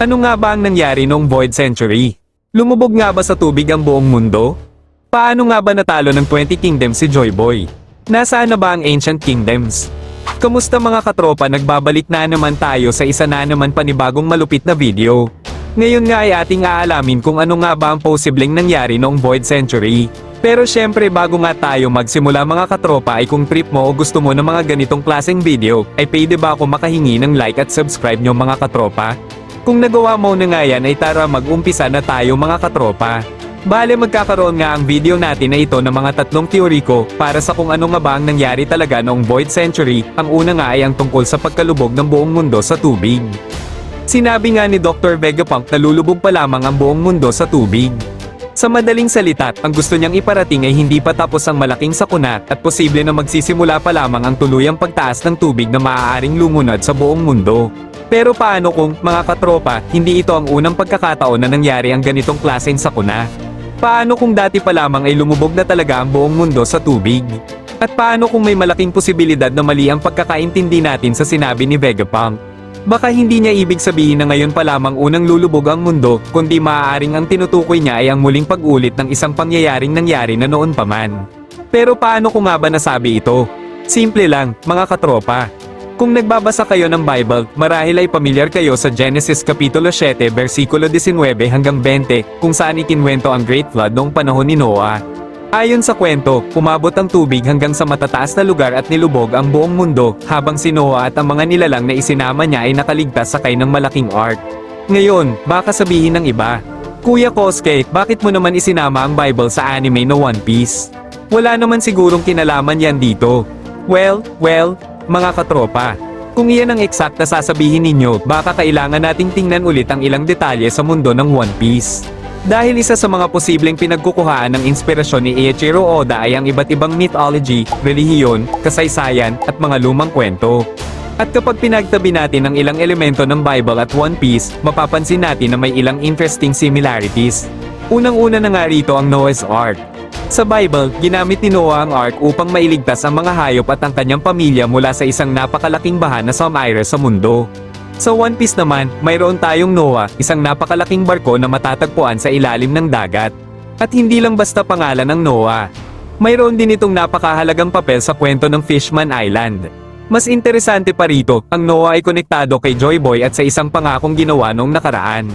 Ano nga ba ang nangyari noong Void Century? Lumubog nga ba sa tubig ang buong mundo? Paano nga ba natalo ng 20 Kingdoms si Joy Boy? Nasaan na ba ang Ancient Kingdoms? Kamusta mga katropa, nagbabalik na naman tayo sa isa na naman panibagong malupit na video. Ngayon nga ay ating aalamin kung ano nga ba ang posibleng nangyari noong Void Century. Pero syempre bago nga tayo magsimula mga katropa ay kung trip mo o gusto mo ng mga ganitong klaseng video, ay pwede ba ako makahingi ng like at subscribe nyo mga katropa? Kung nagawa mo na nga yan ay tara mag-umpisa na tayo mga katropa. Bale magkakaroon nga ang video natin na ito ng mga tatlong teori ko para sa kung ano nga ba ang nangyari talaga noong Void Century. Ang una nga ay ang tungkol sa pagkalubog ng buong mundo sa tubig. Sinabi nga ni Dr. Vegapunk na lulubog pa lamang ang buong mundo sa tubig. Sa madaling salita, ang gusto niyang iparating ay hindi pa tapos ang malaking sakuna at posible na magsisimula pa lamang ang tuluyang pagtaas ng tubig na maaaring lumunod sa buong mundo. Pero paano kung, mga katropa, hindi ito ang unang pagkakataon na nangyari ang ganitong klaseng sakuna? Paano kung dati pa lamang ay lumubog na talaga ang buong mundo sa tubig? At paano kung may malaking posibilidad na mali ang pagkakaintindi natin sa sinabi ni Vegapunk? Baka hindi niya ibig sabihin na ngayon pa lamang unang lulubog ang mundo, kundi maaaring ang tinutukoy niya ay ang muling pag-ulit ng isang pangyayaring nangyari na noon pa man. Pero paano ko nga ba nasabi ito? Simple lang, mga katropa. Kung nagbabasa kayo ng Bible, marahil ay pamilyar kayo sa Genesis Kapitulo 7 versikulo 19 hanggang 20, kung saan ikinwento ang Great Flood noong panahon ni Noah. Ayon sa kwento, umabot ang tubig hanggang sa matataas na lugar at nilubog ang buong mundo, habang si Noah at ang mga nilalang na isinama niya ay nakaligtas sakay ng malaking ark. Ngayon, baka sabihin ng iba, Kuya Koske, bakit mo naman isinama ang Bible sa anime na One Piece? Wala naman sigurong kinalaman yan dito. Well, mga katropa. Kung iyan ang eksakt na sasabihin ninyo, baka kailangan nating tingnan ulit ang ilang detalye sa mundo ng One Piece. Dahil isa sa mga posibleng pinagkukuhaan ng inspirasyon ni Eiichiro Oda ay ang iba't ibang mythology, relihiyon, kasaysayan, at mga lumang kwento. At kapag pinagtabi natin ang ilang elemento ng Bible at One Piece, mapapansin natin na may ilang interesting similarities. Unang-una na nga rito ang Noah's Ark. Sa Bible, ginamit ni Noah ang ark upang mailigtas ang mga hayop at ang kanyang pamilya mula sa isang napakalaking baha na sumire sa mundo. Sa One Piece naman, mayroon tayong Noah, isang napakalaking barko na matatagpuan sa ilalim ng dagat. At hindi lang basta pangalan ng Noah. Mayroon din itong napakahalagang papel sa kwento ng Fishman Island. Mas interesante pa rito, ang Noah ay konektado kay Joy Boy at sa isang pangakong ginawa noong nakaraan.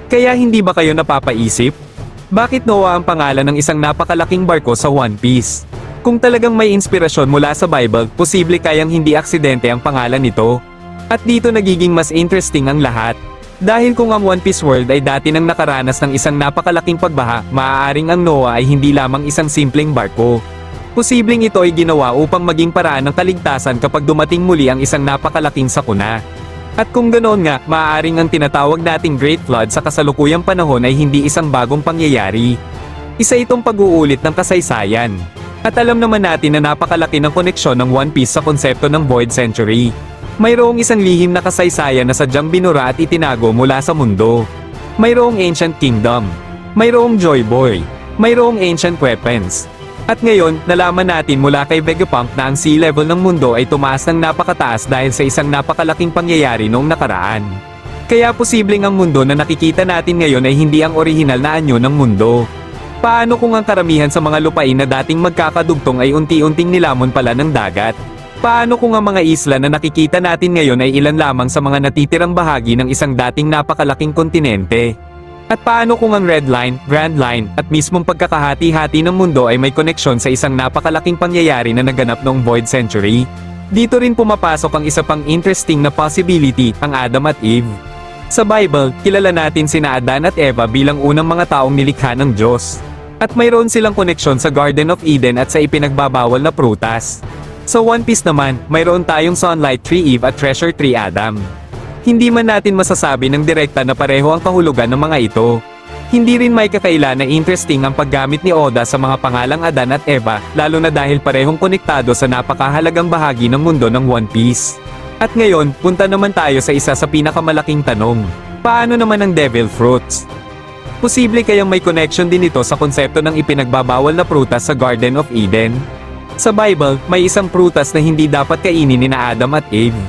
Kaya hindi ba kayo napapaisip? Bakit Noah ang pangalan ng isang napakalaking barko sa One Piece? Kung talagang may inspirasyon mula sa Bible, posible kayang hindi aksidente ang pangalan nito. At dito nagiging mas interesting ang lahat. Dahil kung ang One Piece World ay dati nang nakaranas ng isang napakalaking pagbaha, maaaring ang Noah ay hindi lamang isang simpleng barko. Posibleng ito ay ginawa upang maging paraan ng kaligtasan kapag dumating muli ang isang napakalaking sakuna. At kung ganoon nga, maaaring ang tinatawag nating Great Flood sa kasalukuyang panahon ay hindi isang bagong pangyayari. Isa itong pag-uulit ng kasaysayan. At alam naman natin na napakalaki ng koneksyon ng One Piece sa konsepto ng Void Century. Mayroong isang lihim na kasaysayan na sadyang binura at itinago mula sa mundo. Mayroong Ancient Kingdom. Mayroong Joy Boy. Mayroong Ancient Weapons. At ngayon, nalaman natin mula kay Vegapunk na ang sea level ng mundo ay tumaas ng napakataas dahil sa isang napakalaking pangyayari noong nakaraan. Kaya posibleng ang mundo na nakikita natin ngayon ay hindi ang orihinal na anyo ng mundo. Paano kung ang karamihan sa mga lupain na dating magkakadugtong ay unti-unting nilamon pala ng dagat? Paano kung ang mga isla na nakikita natin ngayon ay ilan lamang sa mga natitirang bahagi ng isang dating napakalaking kontinente? At paano kung ang Red Line, Grand Line, at mismong pagkakahati-hati ng mundo ay may koneksyon sa isang napakalaking pangyayari na naganap noong Void Century? Dito rin pumapasok ang isa pang interesting na possibility, ang Adam at Eve. Sa Bible, kilala natin sina Adan at Eva bilang unang mga taong nilikha ng Diyos. At mayroon silang koneksyon sa Garden of Eden at sa ipinagbabawal na prutas. Sa One Piece naman, mayroon tayong Sunlight Tree Eve at Treasure Tree Adam. Hindi man natin masasabi ng direkta na pareho ang kahulugan ng mga ito. Hindi rin may kakaila na interesting ang paggamit ni Oda sa mga pangalang Adan at Eva, lalo na dahil parehong konektado sa napakahalagang bahagi ng mundo ng One Piece. At ngayon, punta naman tayo sa isa sa pinakamalaking tanong. Paano naman ang Devil Fruits? Posible kayang may connection din ito sa konsepto ng ipinagbabawal na prutas sa Garden of Eden? Sa Bible, may isang prutas na hindi dapat kainin ni Adam at Eve.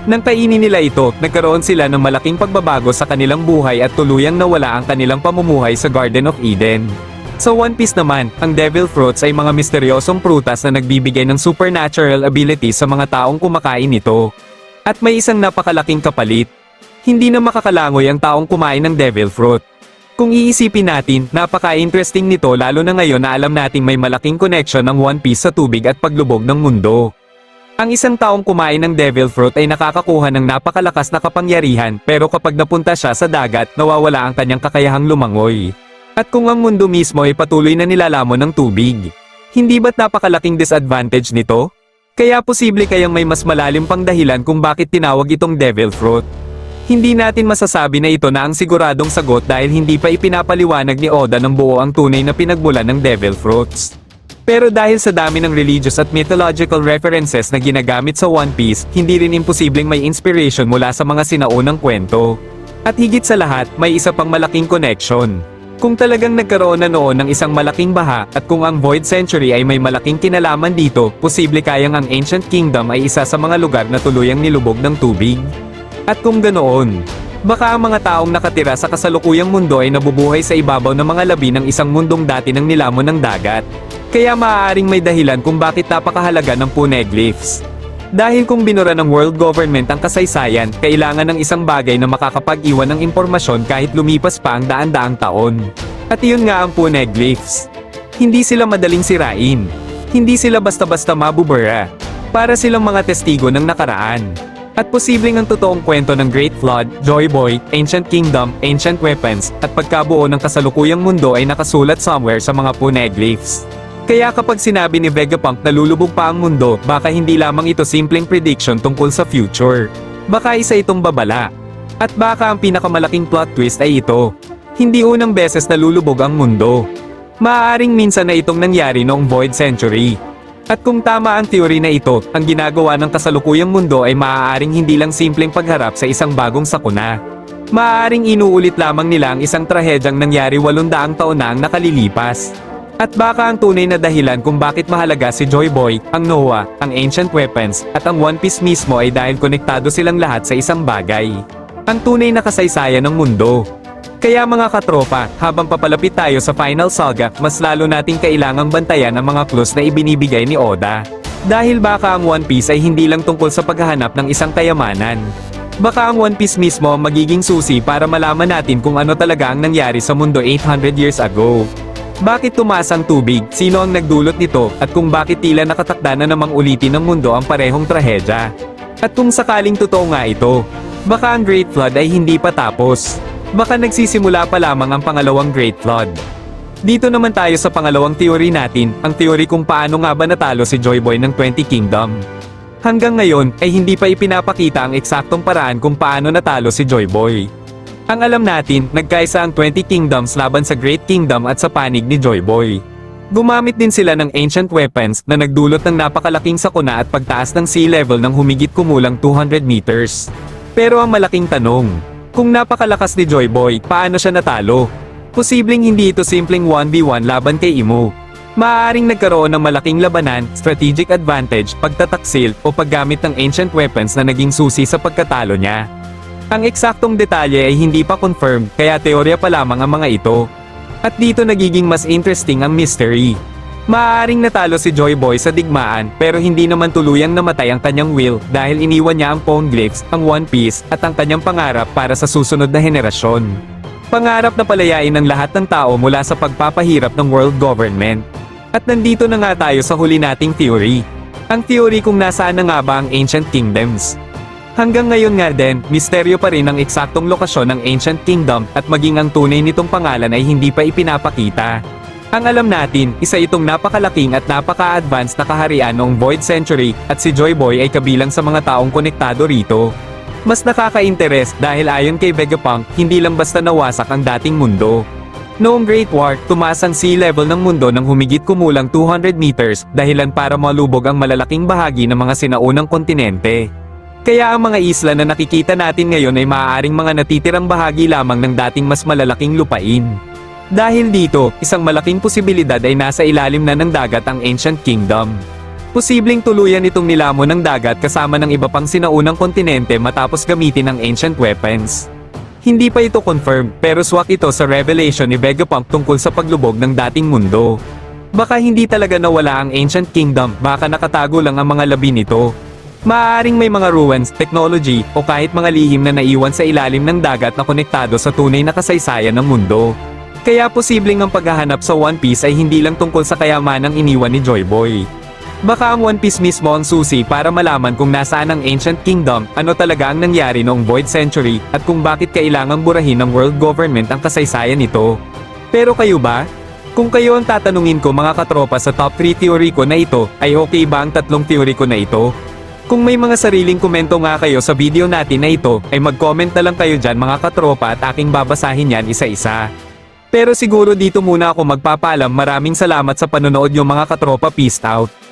Nang kainin nila ito, nagkaroon sila ng malaking pagbabago sa kanilang buhay at tuluyang nawala ang kanilang pamumuhay sa Garden of Eden. Sa One Piece naman, ang Devil Fruits ay mga misteryosong prutas na nagbibigay ng supernatural abilities sa mga taong kumakain nito. At may isang napakalaking kapalit. Hindi na makakalangoy ang taong kumain ng Devil Fruit. Kung iisipin natin, napaka-interesting nito lalo na ngayon na alam nating may malaking connection ng One Piece sa tubig at paglubog ng mundo. Ang isang taong kumain ng Devil Fruit ay nakakakuha ng napakalakas na kapangyarihan pero kapag napunta siya sa dagat, nawawala ang kanyang kakayahang lumangoy. At kung ang mundo mismo ay patuloy na nilalamon ng tubig, hindi ba't napakalaking disadvantage nito? Kaya posible kayang may mas malalim pang dahilan kung bakit tinawag itong Devil Fruit. Hindi natin masasabi na ito na ang siguradong sagot dahil hindi pa ipinapaliwanag ni Oda ng buo ang tunay na pinagmulan ng Devil Fruits. Pero dahil sa dami ng religious at mythological references na ginagamit sa One Piece, hindi rin imposibleng may inspiration mula sa mga sinaunang kwento. At higit sa lahat, may isa pang malaking connection. Kung talagang nagkaroon na noon ng isang malaking baha, at kung ang Void Century ay may malaking kinalaman dito, posible kayang ang Ancient Kingdom ay isa sa mga lugar na tuluyang nilubog ng tubig. At kung ganoon, baka ang mga taong nakatira sa kasalukuyang mundo ay nabubuhay sa ibabaw ng mga labi ng isang mundong dati ng nilamon ng dagat. Kaya maaaring may dahilan kung bakit napakahalaga ng poneglyphs. Dahil kung binura ng world government ang kasaysayan, kailangan ng isang bagay na makakapag-iwan ng impormasyon kahit lumipas pa ang daan-daang taon. At iyon nga ang poneglyphs. Hindi sila madaling sirain. Hindi sila basta-basta mabubura. Para silang mga testigo ng nakaraan. At posibleng ang totoong kwento ng Great Flood, Joy Boy, Ancient Kingdom, Ancient Weapons, at pagkabuo ng kasalukuyang mundo ay nakasulat somewhere sa mga poneglyphs. Kaya kapag sinabi ni Vegapunk na lulubog pa ang mundo, baka hindi lamang ito simpleng prediction tungkol sa future. Baka isa itong babala. At baka ang pinakamalaking plot twist ay ito. Hindi unang beses na lulubog ang mundo. Maaaring minsan na itong nangyari noong Void Century. At kung tama ang theory na ito, ang ginagawa ng kasalukuyang mundo ay maaaring hindi lang simpleng pagharap sa isang bagong sakuna. Maaaring inuulit lamang nila ang isang trahedyang nangyari 800 taon na ang nakalilipas. At baka ang tunay na dahilan kung bakit mahalaga si Joy Boy, ang Noah, ang Ancient Weapons, at ang One Piece mismo ay dahil konektado silang lahat sa isang bagay. Ang tunay na kasaysayan ng mundo. Kaya mga katropa, habang papalapit tayo sa Final Saga, mas lalo nating kailangang bantayan ang mga clues na ibinibigay ni Oda. Dahil baka ang One Piece ay hindi lang tungkol sa paghahanap ng isang kayamanan. Baka ang One Piece mismo ang magiging susi para malaman natin kung ano talaga ang nangyari sa mundo 800 years ago. Bakit tumaas ang tubig, sino ang nagdulot nito, at kung bakit tila nakatakda na namang ulitin ng mundo ang parehong trahedya. At kung sakaling totoo nga ito, baka ang Great Flood ay hindi pa tapos. Baka nagsisimula pa lamang ang pangalawang Great Flood. Dito naman tayo sa pangalawang theory natin, ang theory kung paano nga ba natalo si Joy Boy ng 20 Kingdom. Hanggang ngayon, ay hindi pa ipinapakita ang eksaktong paraan kung paano natalo si Joy Boy. Ang alam natin, nagkaisa ang 20 Kingdoms laban sa Great Kingdom at sa panig ni Joy Boy. Gumamit din sila ng Ancient Weapons na nagdulot ng napakalaking sakuna at pagtaas ng sea level ng humigit kumulang 200 meters. Pero ang malaking tanong, kung napakalakas ni Joy Boy, paano siya natalo? Posibleng hindi ito simpleng 1v1 laban kay Imu. Maaaring nagkaroon ng malaking labanan, strategic advantage, pagtataksil, o paggamit ng Ancient Weapons na naging susi sa pagkatalo niya. Ang eksaktong detalye ay hindi pa confirmed, kaya teorya pa lamang ang mga ito. At dito nagiging mas interesting ang mystery. Maaaring natalo si Joy Boy sa digmaan, pero hindi naman tuluyang namatay ang kanyang will dahil iniwan niya ang poneglyphs, ang One Piece, at ang kanyang pangarap para sa susunod na henerasyon. Pangarap na palayain ang lahat ng tao mula sa pagpapahirap ng world government. At nandito na nga tayo sa huli nating theory. Ang theory kung nasaan na nga ba ang Ancient Kingdoms. Hanggang ngayon nga din, misteryo pa rin ang eksaktong lokasyon ng Ancient Kingdom at maging ang tunay nitong pangalan ay hindi pa ipinapakita. Ang alam natin, isa itong napakalaking at napaka-advanced na kaharian noong Void Century at si Joy Boy ay kabilang sa mga taong konektado rito. Mas nakaka-interes dahil ayon kay Vegapunk, hindi lang basta nawasak ang dating mundo. Noong Great War, tumaas ang sea level ng mundo ng humigit kumulang 200 meters dahilan para malubog ang malalaking bahagi ng mga sinaunang kontinente. Kaya ang mga isla na nakikita natin ngayon ay maaaring mga natitirang bahagi lamang ng dating mas malalaking lupain. Dahil dito, isang malaking posibilidad ay nasa ilalim na ng dagat ang Ancient Kingdom. Posibleng tuluyan itong nilamon ng dagat kasama ng iba pang sinaunang kontinente matapos gamitin ang ancient weapons. Hindi pa ito confirmed, pero swak ito sa revelation ni Vegapunk tungkol sa paglubog ng dating mundo. Baka hindi talaga nawala ang ancient kingdom, baka nakatago lang ang mga labi nito. Maaaring may mga ruins, technology, o kahit mga lihim na naiwan sa ilalim ng dagat na konektado sa tunay na kasaysayan ng mundo. Kaya posibleng ang paghahanap sa One Piece ay hindi lang tungkol sa kayamanang iniwan ni Joy Boy. Baka ang One Piece mismo ang susi para malaman kung nasaan ang Ancient Kingdom, ano talaga ang nangyari noong Void Century, at kung bakit kailangang burahin ng world government ang kasaysayan nito. Pero kayo ba? Kung kayo ang tatanungin ko mga katropa sa top 3 theory ko na ito, ay okay ba ang tatlong theory ko na ito? Kung may mga sariling komento nga kayo sa video natin na ito, ay mag-comment na lang kayo dyan mga katropa at aking babasahin yan isa-isa. Pero siguro dito muna ako magpapaalam, maraming salamat sa panonood yung mga katropa, peace out.